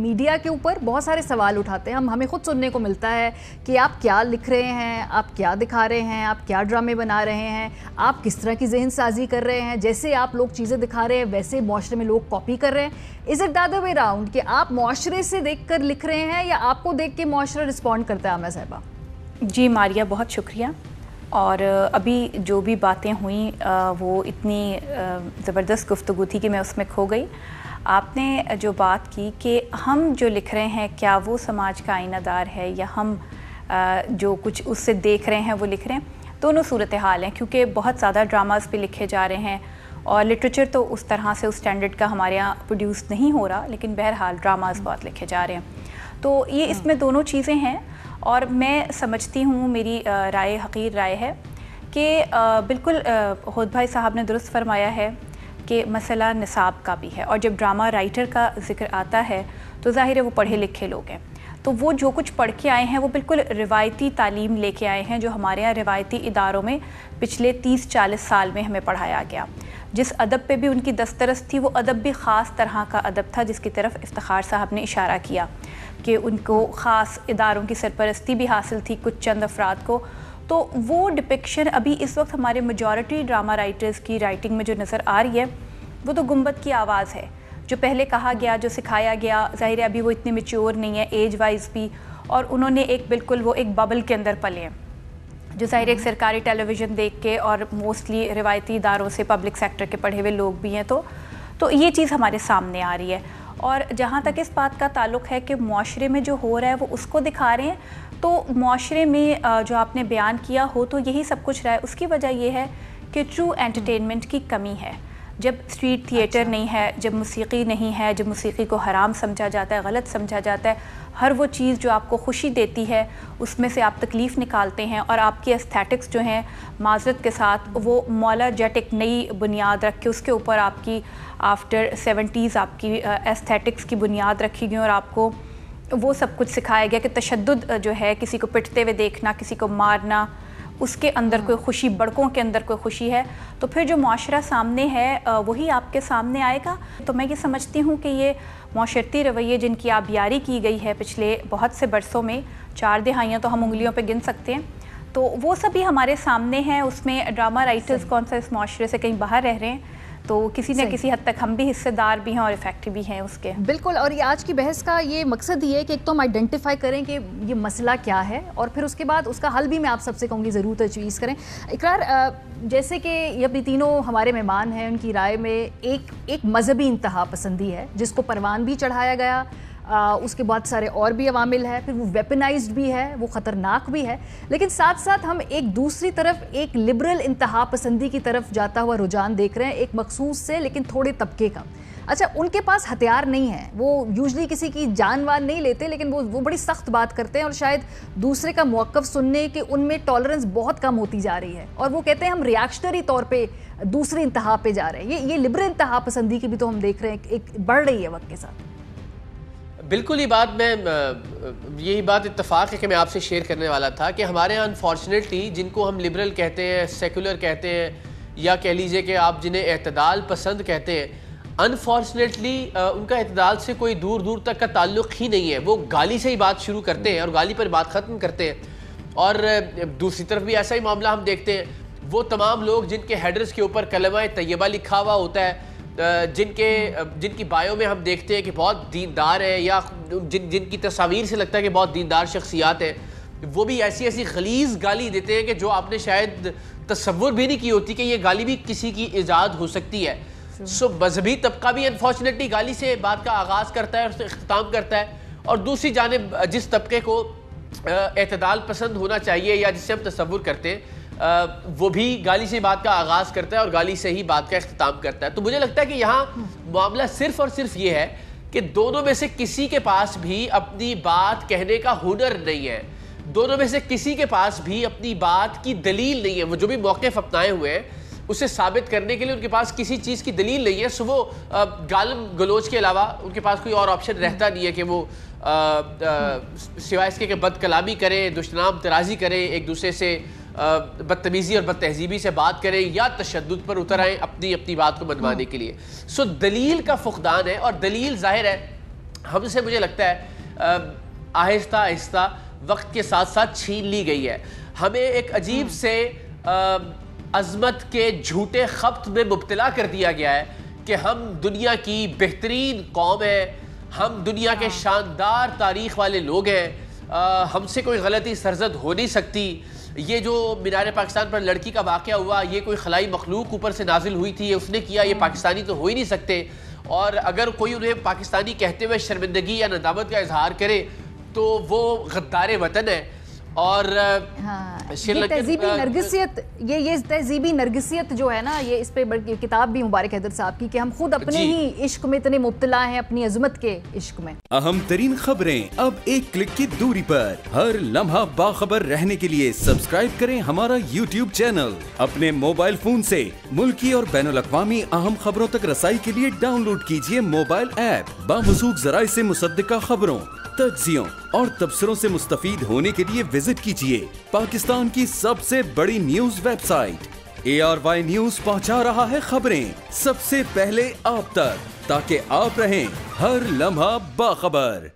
Media के ऊपर बहुत सारे सवाल उठाते हैं हमें खुद सुनने को मिलता है कि आप क्या लिख रहे हैं, आप क्या दिखा रहे हैं, आप क्या ड्रामे बना रहे हैं, आप किस तरह की जहन साजी कर रहे हैं। जैसे आप लोग चीज़ें दिखा रहे हैं वैसे माशरे में लोग कॉपी कर रहे हैं। Is it the other way round कि आप माशरे से देख कर लिख रहे हैं या आपको देख के माशरा रिस्पॉन्ड करता है? आमिर साहिबा जी मारिया, बहुत शुक्रिया। और अभी जो भी बातें हुई वो इतनी ज़बरदस्त गुफ्तगू थी कि मैं उसमें खो गई। आपने जो बात की कि हम जो लिख रहे हैं क्या वो समाज का आईनादार है या हम जो कुछ उससे देख रहे हैं वो लिख रहे हैं, दोनों सूरत हाल हैं। क्योंकि बहुत ज़्यादा ड्रामास पे लिखे जा रहे हैं और लिटरेचर तो उस तरह से उस स्टैंडर्ड का हमारे यहाँ प्रोड्यूस नहीं हो रहा, लेकिन बहरहाल ड्रामास बहुत लिखे जा रहे हैं। तो ये इसमें दोनों चीज़ें हैं। और मैं समझती हूँ, मेरी राय हकीर राय है कि बिल्कुल होद भाई साहब ने दुरुस्त फरमाया है कि मसला निसाब का भी है। और जब ड्रामा राइटर का जिक्र आता है तो ज़ाहिर है वो पढ़े लिखे लोग हैं, तो वो जो कुछ पढ़ के आए हैं वो बिल्कुल रिवायती तालीम लेके आए हैं, जो हमारे यहाँ रिवायती इदारों में पिछले 30-40 साल में हमें पढ़ाया गया। जिस अदब पे भी उनकी दस्तरस थी वो अदब भी ख़ास तरह का अदब था, जिसकी तरफ इफ्तिखार साहब ने इशारा किया कि उनको ख़ास इदारों की सरपरस्ती भी हासिल थी कुछ चंद अफराद को। तो वो डिपिक्शन अभी इस वक्त हमारे मेजॉरिटी ड्रामा राइटर्स की राइटिंग में जो नज़र आ रही है वो तो गुंबद की आवाज़ है। जो पहले कहा गया, जो सिखाया गया, ज़ाहिर है अभी वो इतने मैच्योर नहीं है एज वाइज भी, और उन्होंने एक बिल्कुल वो एक बबल के अंदर पले हैं जो ज़ाहिर एक सरकारी टेलीविज़न देख के और मोस्टली रिवायती इदारों से पब्लिक सेक्टर के पढ़े हुए लोग भी हैं। तो ये चीज़ हमारे सामने आ रही है। और जहाँ तक इस बात का ताल्लुक़ है कि मुआशरे में जो हो रहा है वो उसको दिखा रहे हैं, तो मुआशरे में जो आपने बयान किया हो तो यही सब कुछ रहा है। उसकी वजह यह है कि ट्रू एंटरटेनमेंट की कमी है। जब स्ट्रीट थिएटर नहीं है, जब मौसीकी नहीं है, जब मौसीकी को हराम समझा जाता है, गलत समझा जाता है, हर वो चीज़ जो आपको खुशी देती है उसमें से आप तकलीफ़ निकालते हैं और आपकी एस्थेटिक्स जो हैं माजरत के साथ वो मौला जट एक नई बुनियाद रख के उसके ऊपर आपकी आफ्टर 70s आपकी एस्थेटिक्स की बुनियाद रखी गई और आपको वो सब कुछ सिखाया गया कि तशद्दुद जो है, किसी को पिटते हुए देखना, किसी को मारना, उसके अंदर कोई खुशी, बड़कों के अंदर कोई खुशी है, तो फिर जो मुआशरा सामने है वही आपके सामने आएगा। तो मैं ये समझती हूँ कि ये मुआशरती रवैये जिनकी आबियारी की गई है पिछले बहुत से बरसों में, 4 दिहाइयाँ तो हम उंगलियों पे गिन सकते हैं, तो वो सभी हमारे सामने हैं। उसमें ड्रामा राइटर्स कौन सा इस मुआशरे से कहीं बाहर रह रहे हैं, तो किसी न किसी हद तक हम भी हिस्सेदार भी हैं और इफेक्ट भी हैं उसके। बिल्कुल। और ये आज की बहस का ये मकसद ये है कि एक तो हम आइडेंटिफाई करें कि ये मसला क्या है और फिर उसके बाद उसका हल भी मैं आप सबसे कहूँगी ज़रूर तजवीज़ करें। इकरार, जैसे कि ये भी तीनों हमारे मेहमान हैं, उनकी राय में एक मजहबी इंतहा पसंदी है जिसको परवान भी चढ़ाया गया, उसके बाद सारे और भी अवामिल है, फिर वो वेपनाइज्ड भी है, वो ख़तरनाक भी है। लेकिन साथ साथ हम एक दूसरी तरफ एक लिबरल इंतहा पसंदी की तरफ जाता हुआ रुझान देख रहे हैं, एक मखसूस से लेकिन थोड़े तबके का। अच्छा, उनके पास हथियार नहीं है, वो यूजली किसी की जान वान नहीं लेते, लेकिन वो बड़ी सख्त बात करते हैं और शायद दूसरे का मौक़िफ़ सुनने के उनमें टॉलरेंस बहुत कम होती जा रही है और वो कहते हैं हम रिएक्शनरी तौर पे दूसरी इंतहा पे जा रहे हैं। ये लिबरल इंतहा पसंदी की भी तो हम देख रहे हैं एक बढ़ रही है वक्त के साथ। बिल्कुल ही बात यही बात इत्तफाक है कि मैं आपसे शेयर करने वाला था कि हमारे यहाँ अनफॉर्चुनेटली जिनको हम लिबरल कहते हैं, सेकुलर कहते हैं, या कह लीजिए कि आप जिन्हें एतदाल पसंद कहते हैं, अनफॉर्चुनेटली उनका एतदाल से कोई दूर दूर तक का ताल्लुक़ ही नहीं है। वो गाली से ही बात शुरू करते हैं और गाली पर बात ख़त्म करते हैं। और दूसरी तरफ भी ऐसा ही मामला हम देखते हैं, वो तमाम लोग जिनके हेडर्स के ऊपर कलमा तैयबा लिखा हुआ होता है, जिनकी बायो में हम देखते हैं कि बहुत दीनदार है या जिनकी तस्वीर से लगता है कि बहुत दीनदार शख्सियात है, वो भी ऐसी ऐसी गलीज़ गाली देते हैं कि जो आपने शायद तसव्वुर भी नहीं की होती कि ये गाली भी किसी की ईजाद हो सकती है। सो मजहबी तबका भी अनफॉर्चुनेटली गाली से बात का आगाज़ करता है और उससे इख्तिताम करता है, और दूसरी जानिब जिस तबके को एतदाल पसंद होना चाहिए या जिससे हम तसव्वुर करते हैं वो भी गाली से बात का आगाज़ करता है और गाली से ही बात का इख्तिताम करता है। तो मुझे लगता है कि यहाँ मामला सिर्फ और सिर्फ ये है कि दोनों में से किसी के पास भी अपनी बात कहने का हुनर नहीं है, दोनों में से किसी के पास भी अपनी बात की दलील नहीं है। वो जो भी मौक़िफ़ अपनाए हुए हैं उसे साबित करने के लिए उनके पास किसी चीज़ की दलील नहीं है, सो वो गालम गलोच के अलावा उनके पास कोई और ऑप्शन रहता नहीं है कि वो सिवाय इसके कि बद कलामी करें, दुश्मनाम तराजी करें, एक दूसरे से बदतमीज़ी और बदतहजीबी से बात करें या तशद्दुद पर उतर आएँ अपनी अपनी बात को मनवाने के लिए। सो दलील का फुकदान है, और दलील ज़ाहिर है हमसे मुझे लगता है आहिस्ता आहिस्ता वक्त के साथ साथ छीन ली गई है। हमें एक अजीब से अजमत के झूठे खप्त में मुब्तला कर दिया गया है कि हम दुनिया की बेहतरीन कौम है, हम दुनिया के शानदार तारीख वाले लोग हैं, हमसे कोई गलती सरजद हो नहीं सकती। ये जो मीनार पाकिस्तान पर लड़की का वाक़या हुआ, ये कोई खलाई मखलूक ऊपर से नाजिल हुई थी, ये उसने किया, ये पाकिस्तानी तो हो ही नहीं सकते। और अगर कोई उन्हें पाकिस्तानी कहते हुए शर्मिंदगी या नदामत का इजहार करे तो वो गद्दार वतन है। और ये तहजीबी नरगिसियत, ये तहजीबी नरगिसियत जो है ना, ये इस पे किताब भी मुबारक हैदर साहब की कि हम खुद अपने ही इश्क में इतने मुब्तला हैं, अपनी अजमत के इश्क में। अहम तरीन खबरें अब एक क्लिक की दूरी पर, हर लम्हा बाखबर रहने के लिए सब्सक्राइब करें हमारा YouTube चैनल। अपने मोबाइल फोन से मुल्की और बैनुल अक़वामी अहम खबरों तक रसाई के लिए डाउनलोड कीजिए मोबाइल ऐप। बामसूख जराए से मुसद्दिका खबरों, तज्जियों और तबसरों से मुस्तफीद होने के लिए विजिट कीजिए पाकिस्तान की सबसे बड़ी न्यूज वेबसाइट। ARY न्यूज पहुंचा रहा है खबरें सबसे पहले आप तक, ताकि आप रहें हर लम्हा बाखबर।